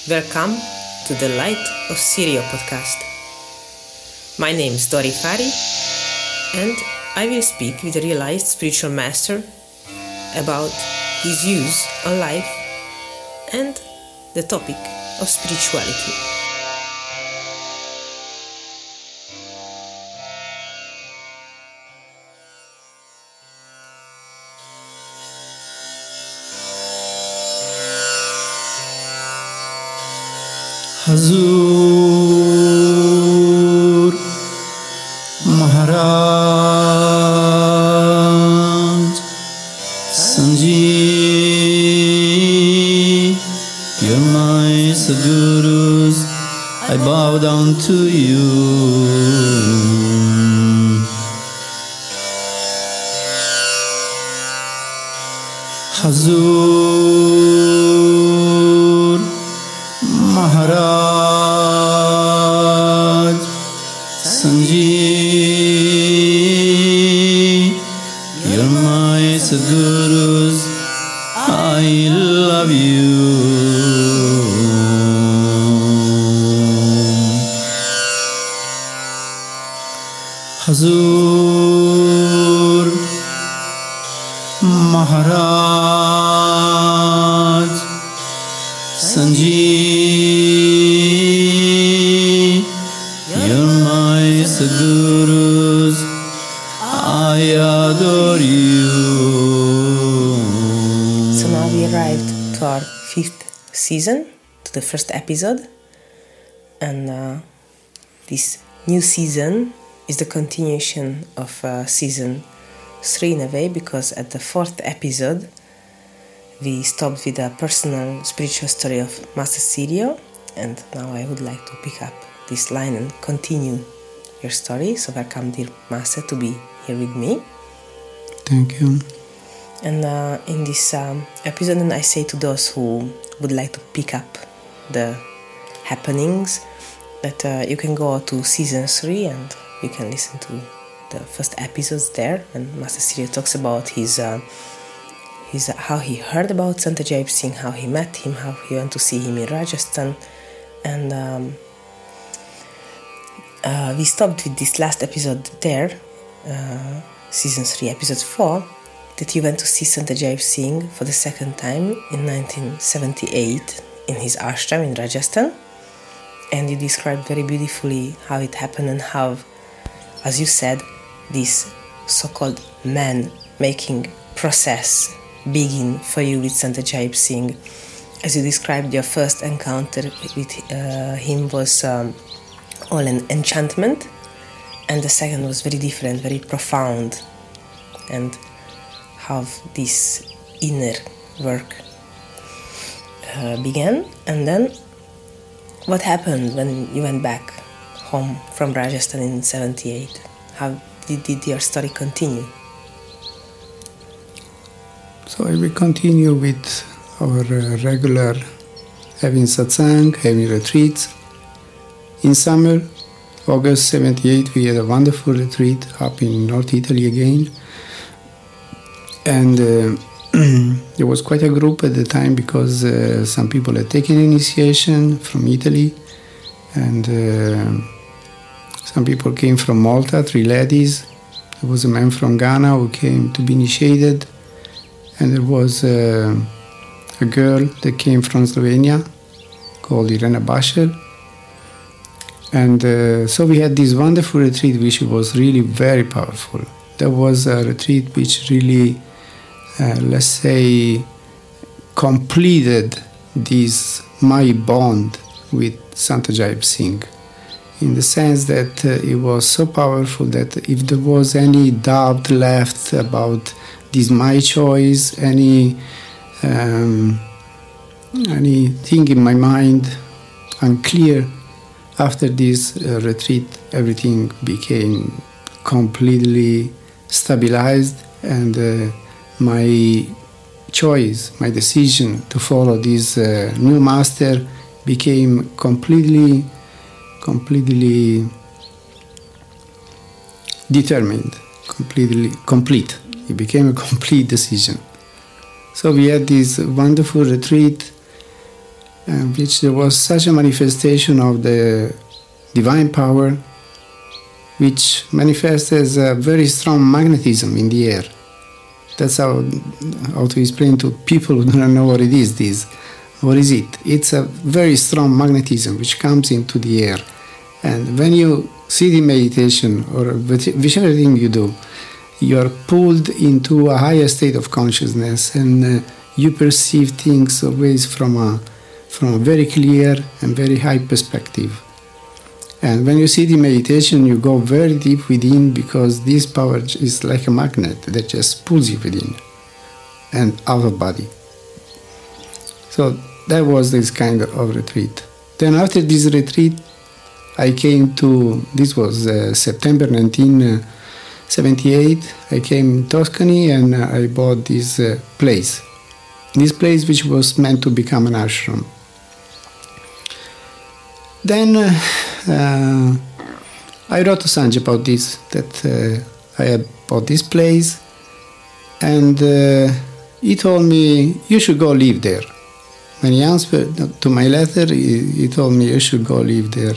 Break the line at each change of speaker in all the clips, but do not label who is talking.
Welcome to the Light of Sirio podcast. My name is Dori Fari and I will speak with a realized spiritual master about his views on life and the topic of spirituality.
Hazur Maharaj Sanji, you're my Sadgurus, I bow down to you. Hazur Maharaj Sanji, you're my Sadgurus, I love you. Hazur Maharaj Sanji, you're my Sadgurus, I adore you.
So now we arrived to our 5th season, to the first episode, and this new season is the continuation of season 3 in a way, because at the 4th episode we stopped with a personal spiritual story of Master Sirio, and now I would like to pick up this line and continue your story. So welcome, dear Master, to be here with me.
Thank you.
And in this episode, and I say to those who would like to pick up the happenings that you can go to season 3 and you can listen to the first episodes there, and Master Sirio talks about his how he heard about Sant Singh, how he met him, how he went to see him in Rajasthan, and we stopped with this last episode there, season 3, episode 4, that you went to see Sant Singh for the second time in 1978 in his ashram in Rajasthan, and you described very beautifully how it happened and how, as you said, this so-called man-making process begin for you with Sant Singh. As you described, your first encounter with him was all an enchantment, and the second was very different, very profound, and how this inner work began. And then what happened when you went back home from Rajasthan in 78? How did your story continue?
So I will continue with our regular having satsang, having retreats. In summer, August 78, we had a wonderful retreat up in North Italy again. And there was quite a group at the time, because some people had taken initiation from Italy, and some people came from Malta, 3 ladies. There was a man from Ghana who came to be initiated, and there was a girl that came from Slovenia called Irena Basel. And so we had this wonderful retreat, which was really very powerful. That was a retreat which really, let's say, completed this my bond with Sant Singh, in the sense that it was so powerful that if there was any doubt left about this my choice, anything in my mind unclear, after this retreat, everything became completely stabilized, and my choice, my decision to follow this new master became completely determined, complete. It became a complete decision. So we had this wonderful retreat, which there was such a manifestation of the divine power, which manifests as a very strong magnetism in the air. That's how to explain to people who don't know what it is. This, what is it? It's a very strong magnetism which comes into the air, and when you sit in meditation or whichever thing you do, you are pulled into a higher state of consciousness, and you perceive things always from a very clear and very high perspective. And when you sit in meditation, you go very deep within, because this power is like a magnet that just pulls you within and out of body. So that was this kind of retreat. Then after this retreat, I came to, this was September 1978, I came to Tuscany and I bought this place. This place which was meant to become an ashram. Then I wrote to Sant about this, that I had bought this place, and he told me, you should go live there. When he answered to my letter, he told me, you should go live there.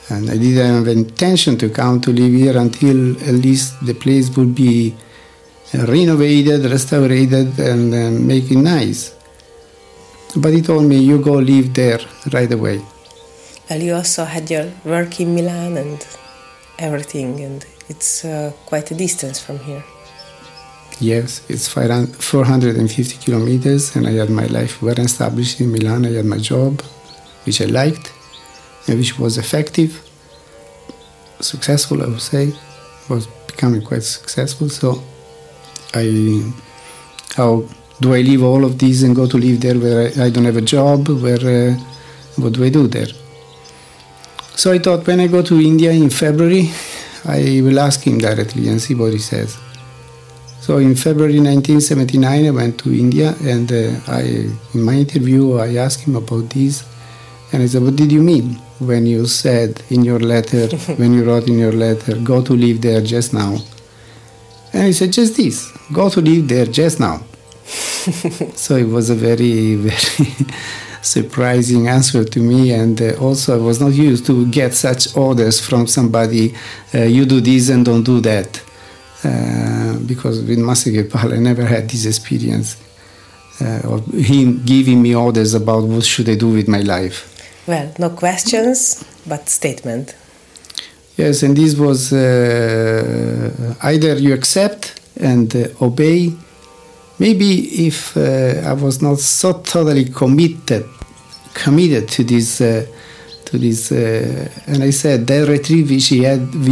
And I didn't have intention to come to live here until at least the place would be renovated, restored, and make it nice. But he told me, you go live there right away.
Well, you also had your work in Milan and everything, and it's quite a distance from here.
Yes, it's 450 kilometers, and I had my life well established in Milan. I had my job, which I liked, and which was effective, successful, I would say. Was becoming quite successful. So how do I leave all of this and go to live there where I don't have a job? What do I do there? So I thought, when I go to India in February, I will ask him directly and see what he says. So in February 1979, I went to India, and in my interview, I asked him about this. And I said, what did you mean when you said in your letter, when you wrote in your letter, go to live there just now? And he said, just this, go to live there just now. So it was a very, very surprising answer to me, and also I was not used to get such orders from somebody, you do this and don't do that. Because with Master Sirio, I never had this experience of him giving me orders about what should I do with my life.
Well, no questions, but statement.
Yes, and this was either you accept and obey. Maybe if I was not so totally committed to this, and I said that retreat which we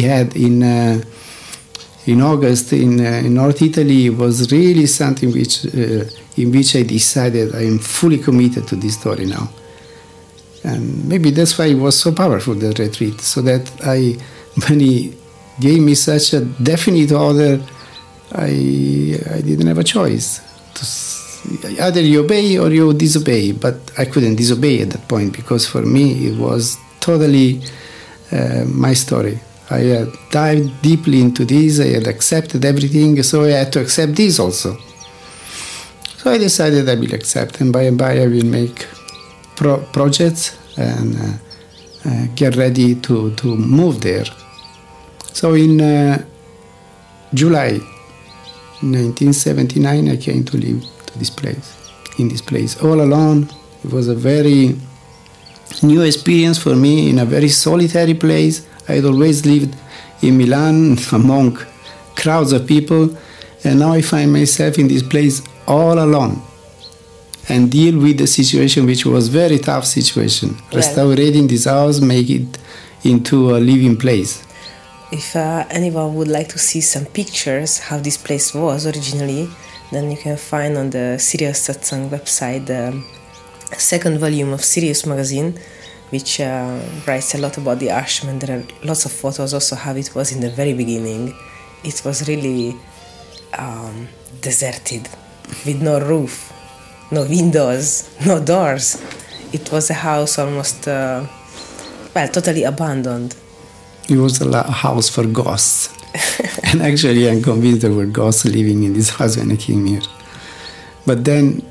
had in August in North Italy was really something which in which I decided I am fully committed to this story now. And maybe that's why it was so powerful, the retreat, so that when he gave me such a definite order, I didn't have a choice. Either you obey or you disobey, but I couldn't disobey at that point, because for me it was totally my story. I had dived deeply into this, I had accepted everything, so I had to accept this also. So I decided I will accept, and by and by I will make projects and get ready to move there. So in July 1979 I came to live in this place all alone. It was a very new experience for me, in a very solitary place. I had always lived in Milan among crowds of people, and now I find myself in this place all alone and deal with the situation, which was a very tough situation. Well, restoring this house, make it into a living place.
If anyone would like to see some pictures how this place was originally, then you can find on the Sirio Satsang website the second volume of Sirius magazine, which writes a lot about the ashram, and there are lots of photos also how it was in the very beginning. It was really deserted, with no roof, no windows, no doors. It was a house almost, totally abandoned.
It was a house for ghosts. And actually I'm convinced there were ghosts living in this house when I came here. But then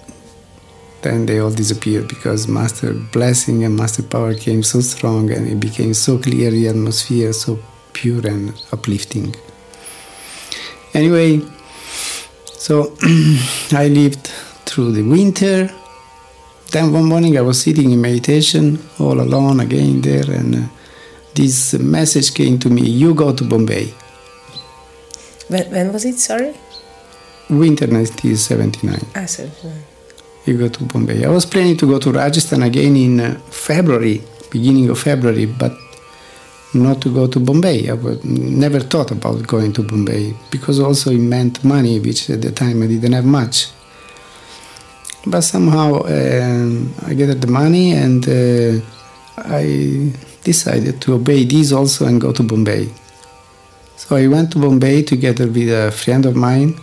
then they all disappeared because Master blessing and Master power came so strong, and it became so clear, the atmosphere so pure and uplifting. Anyway, so I lived through the winter. Then one morning I was sitting in meditation all alone again there, and this message came to me: you go to Bombay.
When was it, sorry?
Winter 1979.
79.
You go to Bombay. I was planning to go to Rajasthan again in February, beginning of February, but not to go to Bombay. I never thought about going to Bombay because also it meant money, which at the time I didn't have much. But somehow I gathered the money, and I decided to obey this also and go to Bombay. So I went to Bombay together with a friend of mine.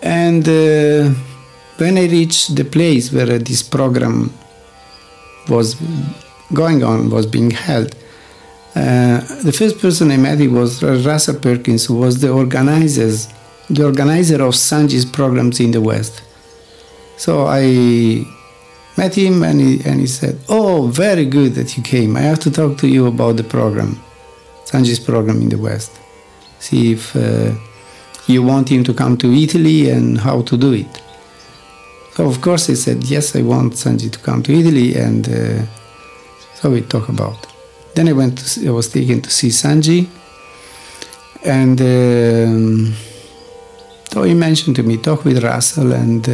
And when I reached the place where this program was going on, was being held, the first person I met was Russell Perkins, who was the organizer of Sanji's programs in the West. So I met him, and he said, "Oh, very good that you came. I have to talk to you about the program, Sanji's program in the West. See if you want him to come to Italy and how to do it." So of course I said, yes, I want Sanji to come to Italy, and so we talked about. Then I was taken to see Sanji, and so he mentioned to me, talk with Russell and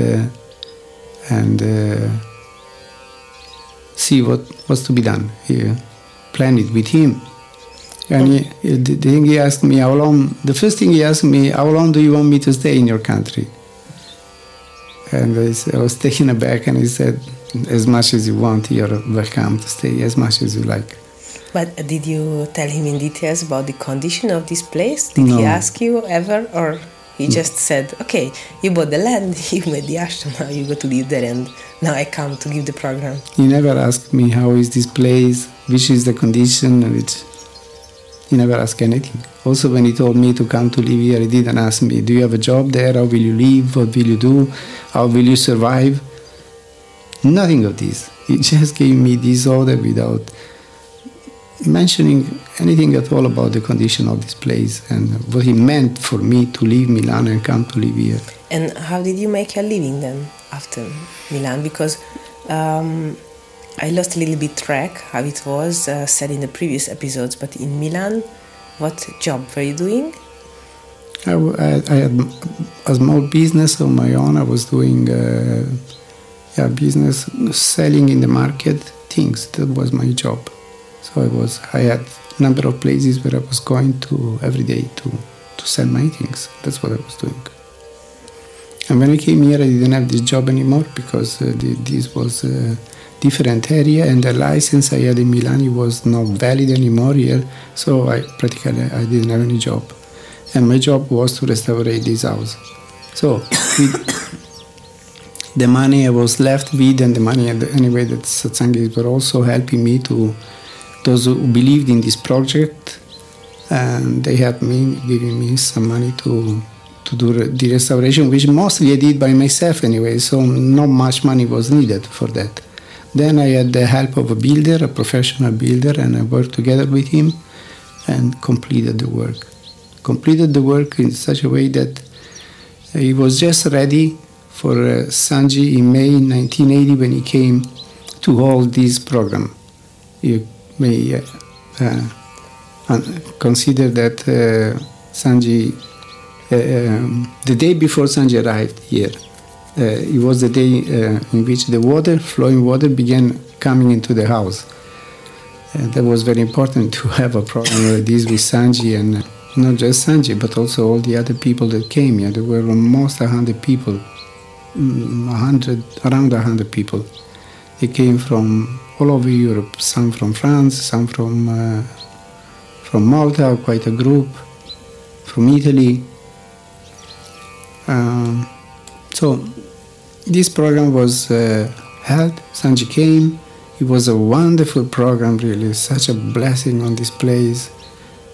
see what was to be done. He planned it with him. And he asked me how long. The first thing he asked me, how long do you want me to stay in your country? And I was taken aback, and he said, as much as you want, you're welcome to stay as much as you like.
But did you tell him in details about the condition of this place? Did
No.
he ask you ever, or he just said, okay, you bought the land, you made the ashram, now you go to live there, and now I come to give the program?
He never asked me how is this place, which is the condition, he never asked anything. Also, when he told me to come to live here, he didn't ask me, do you have a job there? How will you live? What will you do? How will you survive? Nothing of this. He just gave me this order without mentioning anything at all about the condition of this place and what he meant for me to leave Milan and come to live here.
And how did you make your living then after Milan? Because I lost a little bit track how it was said in the previous episodes, but in Milan, what job were you doing?
I had a small business of my own. I was doing business, selling in the market things. That was my job. So I had a number of places where I was going to every day to sell my things. That's what I was doing. And when I came here, I didn't have this job anymore because this was a different area, and the license I had in Milan was not valid anymore here. So I didn't have any job. And my job was to restore this house. So the money I was left with, and the money anyway that Satsangis were also helping me to, those who believed in this project, and they helped me, giving me some money to do the restoration, which mostly I did by myself anyway, so not much money was needed for that. Then I had the help of a builder, a professional builder, and I worked together with him and completed the work. Completed the work in such a way that he was just ready for Sanji in May 1980 when he came to hold this program. You may consider that Sanji, the day before Sanji arrived here, it was the day in which the flowing water began coming into the house. That was very important to have a program like this with Sanji, and not just Sanji, but also all the other people that came here. There were almost 100 people, around 100 people. They came from all over Europe, some from France, some from Malta, quite a group, from Italy. So this program was held. Sanji came. It was a wonderful program, really, such a blessing on this place,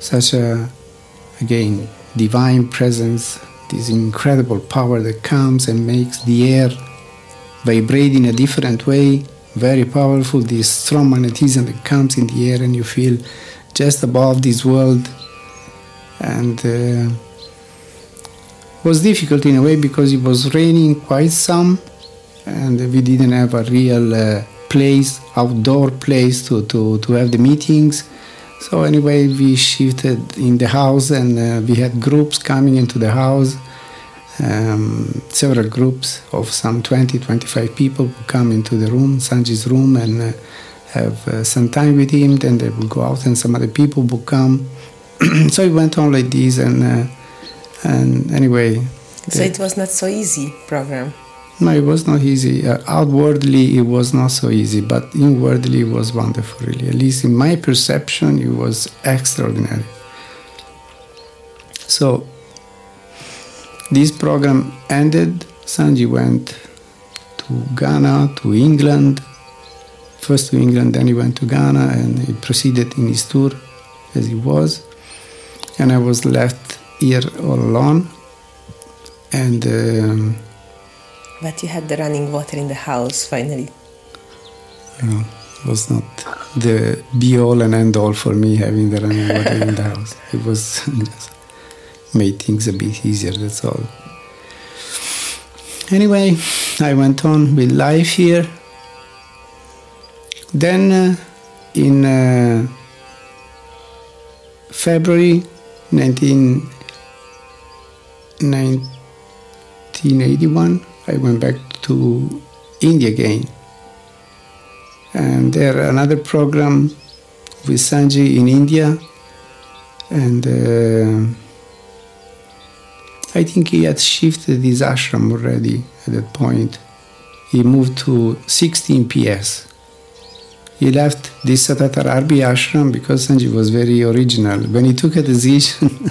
such a, again, divine presence, this incredible power that comes and makes the air vibrate in a different way. Very powerful, this strong magnetism that comes in the air and you feel just above this world. And was difficult in a way because it was raining quite some, and we didn't have a real outdoor place to have the meetings. So anyway, we shifted in the house, and we had groups coming into the house. Several groups of some 20-25 people would come into the room, Sanji's room, and have some time with him. Then they would go out, and some other people would come. So it went on like this, and anyway.
So it was not so easy program.
No, it was not easy. Outwardly, it was not so easy, but inwardly, it was wonderful. Really, at least in my perception, it was extraordinary. So this program ended. Sanji went to Ghana, to England. First to England, then he went to Ghana, and he proceeded in his tour as he was. And I was left here all alone. And
but you had the running water in the house finally.
It was not the be-all and end-all for me having the running water in the house. It was just made things a bit easier, that's all. Anyway, I went on with life here. Then in February 1981, I went back to India again. And there another program with Sanji in India. And I think he had shifted his ashram already at that point. He moved to 16 PS. He left this Satatararbi ashram because Sanji was very original. When he took a decision,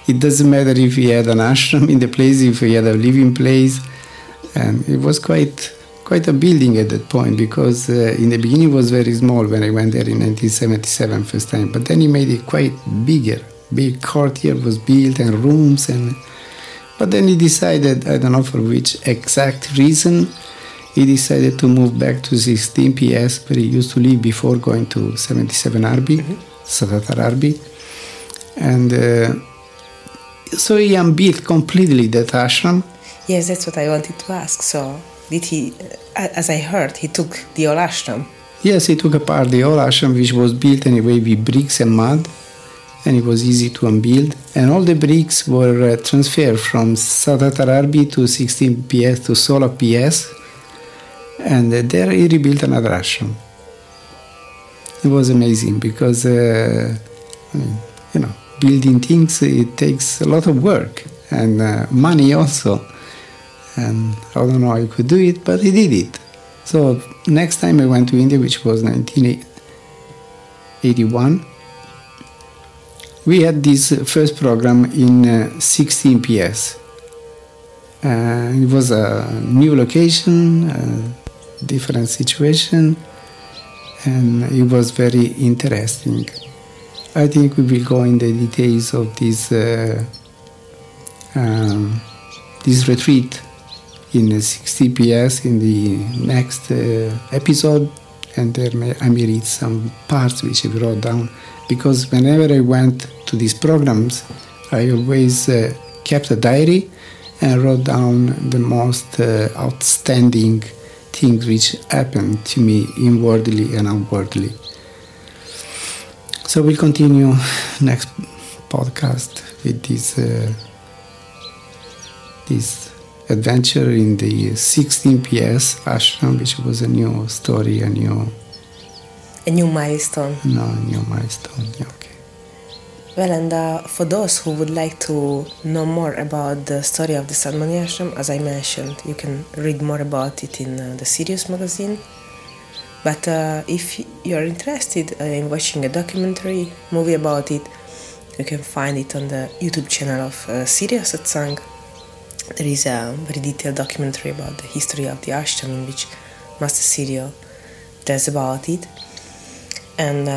it doesn't matter if he had an ashram in the place, if he had a living place. And it was quite a building at that point, because in the beginning it was very small when I went there in 1977 first time. But then he made it quite bigger. Big courtyard was built and rooms. But then he decided, I don't know for which exact reason, he decided to move back to 16 PS where he used to live before going to 77 RB, Satatararbi. And so he unbuilt completely that ashram.
Yes, that's what I wanted to ask. So did he, as I heard, he took the old ashram?
Yes, he took apart the old ashram, which was built anyway with bricks and mud, and it was easy to unbuild. And all the bricks were transferred from Satatararbi to 16 PS to Sola PS. And there he rebuilt another ashram. It was amazing because, building things, it takes a lot of work and money also. And I don't know how he could do it, but he did it. So next time I went to India, which was 1981, we had this first program in 16 PS. It was a new location, different situation, and it was very interesting. I think we will go in the details of this retreat in 60 PS in the next episode, and there I may read some parts which I wrote down, because whenever I went to these programs, I always kept a diary and wrote down the most outstanding things which happened to me inwardly and outwardly. So we'll continue next podcast with this adventure in the 16 PS ashram, which was a new story, a new
milestone.
No, a new milestone. Yeah, okay.
Well, and for those who would like to know more about the story of the Sadmani ashram, as I mentioned, you can read more about it in the Sirius magazine. But if you're interested in watching a documentary movie about it, you can find it on the YouTube channel of Sirio Satsang. There is a very detailed documentary about the history of the ashram, in which Master Sirio tells about it. And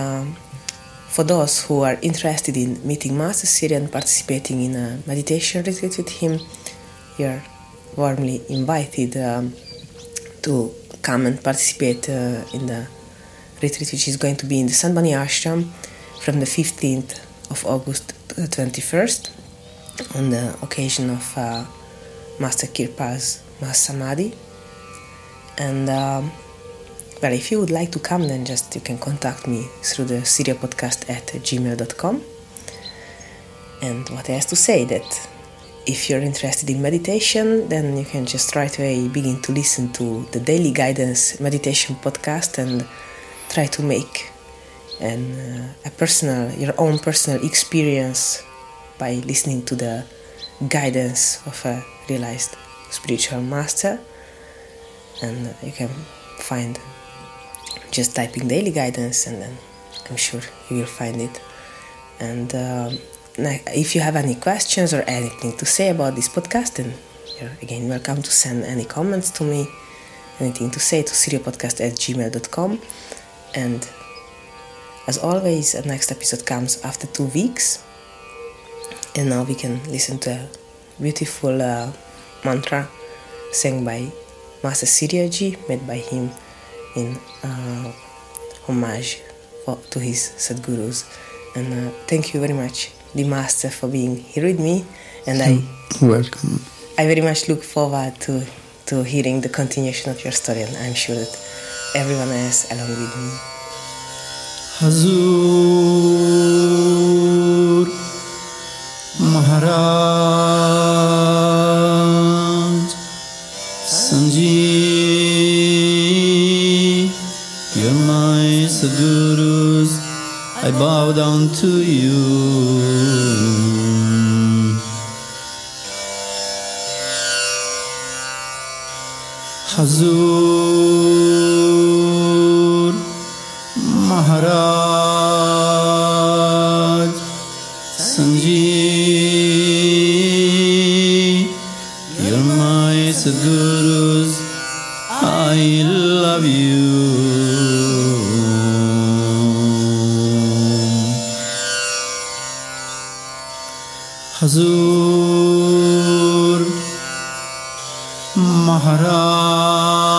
For those who are interested in meeting Master Sirio and participating in a meditation retreat with him, you're warmly invited to come and participate in the retreat, which is going to be in the Sant Ashram from the 15th of August to the 21st on the occasion of Master Kirpa's Mahasamadhi. And well, if you would like to come, then you can contact me through the siriopodcast@gmail.com. And what I have to say that if you're interested in meditation, then you can just right away begin to listen to the Daily Guidance Meditation podcast and try to make your own personal experience by listening to the guidance of a realized spiritual master. And you can find just typing daily guidance, and then I'm sure you will find it. And if you have any questions or anything to say about this podcast, then you're again welcome to send any comments to me, anything to say to siriopodcast@gmail.com. And as always, the next episode comes after 2 weeks. And now we can listen to a beautiful mantra sang by Master Sirio ji, made by him in homage to his Sadgurus. And thank you very much, the Master, for being here with me. And
welcome.
I very much look forward to hearing the continuation of your story, and I'm sure that everyone else along with me.
Hazur Maharaj Sanji, you're my Sadgurus, I bow down to you. Hazur Maharaj Sanji, you're my Sadgurus, I love you. Hazur Maharaj